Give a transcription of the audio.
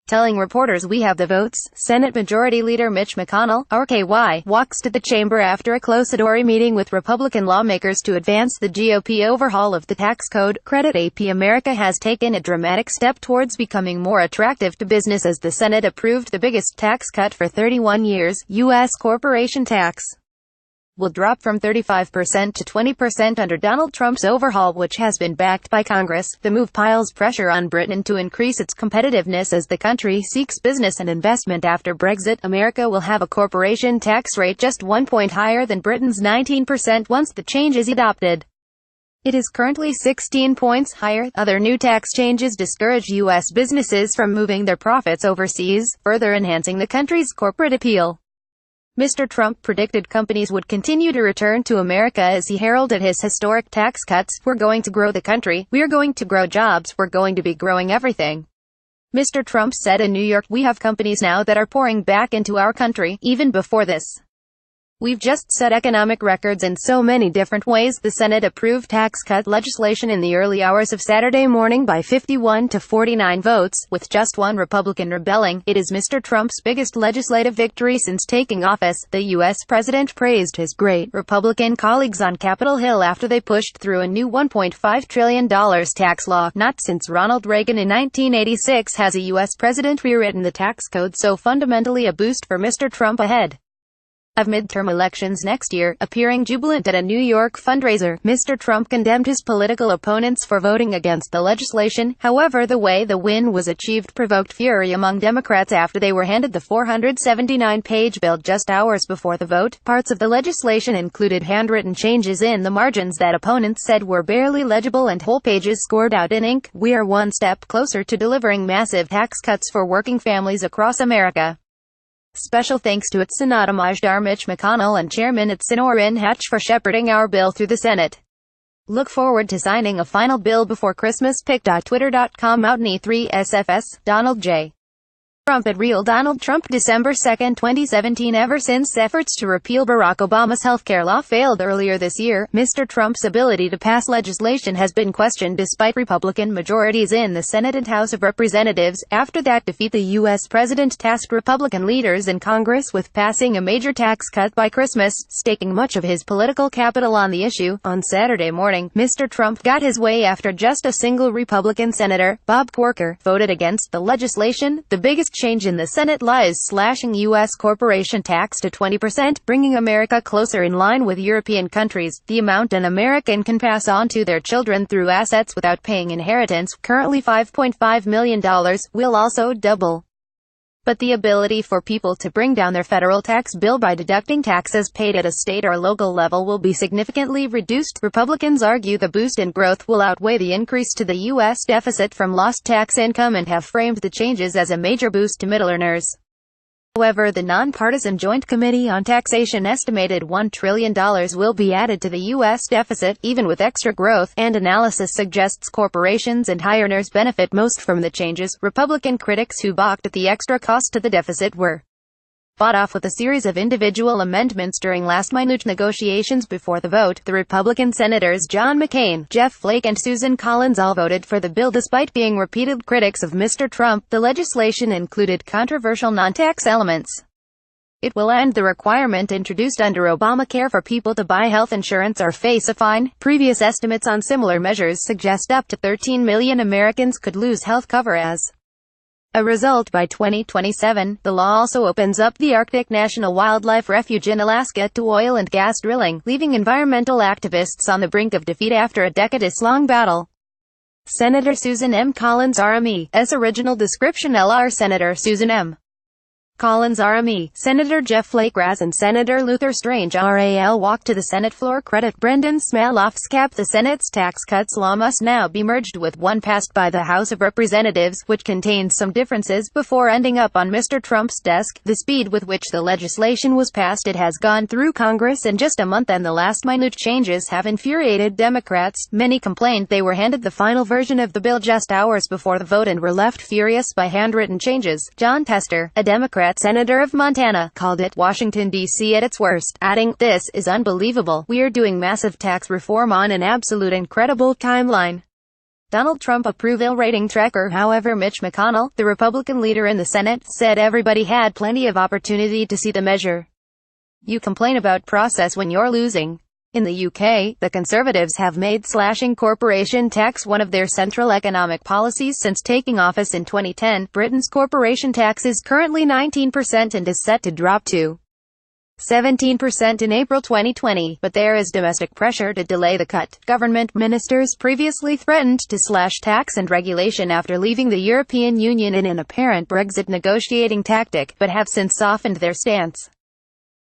Telling reporters we have the votes, Senate Majority Leader Mitch McConnell, RKY, walks to the chamber after a closed-door meeting with Republican lawmakers to advance the GOP overhaul of the tax code. Credit AP America has taken a dramatic step towards becoming more attractive to business as the Senate approved the biggest tax cut for 31 years. U.S. corporation tax will drop from 35% to 20% under Donald Trump's overhaul, which has been backed by Congress. The move piles pressure on Britain to increase its competitiveness as the country seeks business and investment after Brexit. America will have a corporation tax rate just 1 point higher than Britain's 19% once the change is adopted. It is currently 16 points higher. Other new tax changes discourage U.S. businesses from moving their profits overseas, further enhancing the country's corporate appeal. Mr. Trump predicted companies would continue to return to America as he heralded his historic tax cuts. We're going to grow the country. We're going to grow jobs. We're going to be growing everything. Mr. Trump said in New York, "We have companies now that are pouring back into our country, even before this. We've just set economic records in so many different ways." The Senate approved tax cut legislation in the early hours of Saturday morning by 51 to 49 votes, with just one Republican rebelling. It is Mr. Trump's biggest legislative victory since taking office. The U.S. president praised his great Republican colleagues on Capitol Hill after they pushed through a new $1.5 trillion tax law. Not since Ronald Reagan in 1986 has a U.S. president rewritten the tax code so fundamentally. A boost for Mr. Trump ahead of midterm elections next year. Appearing jubilant at a New York fundraiser, Mr. Trump condemned his political opponents for voting against the legislation. However, the way the win was achieved provoked fury among Democrats after they were handed the 479-page bill just hours before the vote. Parts of the legislation included handwritten changes in the margins that opponents said were barely legible and whole pages scored out in ink. We are one step closer to delivering massive tax cuts for working families across America. Special thanks to its Senate Majority Mitch McConnell and Chairman at Senate Orrin Hatch for shepherding our bill through the Senate. Look forward to signing a final bill before Christmas. Pic.twitter.com Outney 3SFS, Donald J. Trump at Real Donald Trump December 2, 2017. Ever since efforts to repeal Barack Obama's healthcare law failed earlier this year, Mr. Trump's ability to pass legislation has been questioned despite Republican majorities in the Senate and House of Representatives. After that defeat, the U.S. president tasked Republican leaders in Congress with passing a major tax cut by Christmas, staking much of his political capital on the issue. On Saturday morning, Mr. Trump got his way after just a single Republican senator, Bob Corker, voted against the legislation. The biggest change in the Senate lies slashing U.S. corporation tax to 20%, bringing America closer in line with European countries. The amount an American can pass on to their children through assets without paying inheritance, currently $5.5 million, will also double. But the ability for people to bring down their federal tax bill by deducting taxes paid at a state or local level will be significantly reduced. Republicans argue the boost in growth will outweigh the increase to the U.S. deficit from lost tax income and have framed the changes as a major boost to middle earners. However, the nonpartisan Joint Committee on Taxation estimated $1 trillion will be added to the U.S. deficit, even with extra growth, and analysis suggests corporations and high earners benefit most from the changes. Republican critics who balked at the extra cost to the deficit were fought off with a series of individual amendments during last-minute negotiations before the vote. The Republican senators John McCain, Jeff Flake and Susan Collins all voted for the bill despite being repeated critics of Mr. Trump. The legislation included controversial non-tax elements. It will end the requirement introduced under Obamacare for people to buy health insurance or face a fine. Previous estimates on similar measures suggest up to 13 million Americans could lose health cover as a result by 2027. The law also opens up the Arctic National Wildlife Refuge in Alaska to oil and gas drilling, leaving environmental activists on the brink of defeat after a decades-long battle. Senator Susan M. Collins RME.'s original description. L.R. Senator Susan M. Collins RME, Senator Jeff Flake Raz and Senator Luther Strange RAL walked to the Senate floor. Credit Brendan Smaloff's cap. The Senate's tax cuts law must now be merged with one passed by the House of Representatives, which contains some differences before ending up on Mr. Trump's desk. The speed with which the legislation was passed, it has gone through Congress in just a month, and the last-minute changes have infuriated Democrats. Many complained they were handed the final version of the bill just hours before the vote and were left furious by handwritten changes. John Tester, a Democrat senator of Montana, called it Washington, D.C. at its worst, adding, "This is unbelievable. We're doing massive tax reform on an absolute incredible timeline." Donald Trump approval rating tracker. However, Mitch McConnell, the Republican leader in the Senate, said everybody had plenty of opportunity to see the measure. You complain about process when you're losing. In the UK, the Conservatives have made slashing corporation tax one of their central economic policies since taking office in 2010. Britain's corporation tax is currently 19% and is set to drop to 17% in April 2020, but there is domestic pressure to delay the cut. Government ministers previously threatened to slash tax and regulation after leaving the European Union in an apparent Brexit negotiating tactic, but have since softened their stance.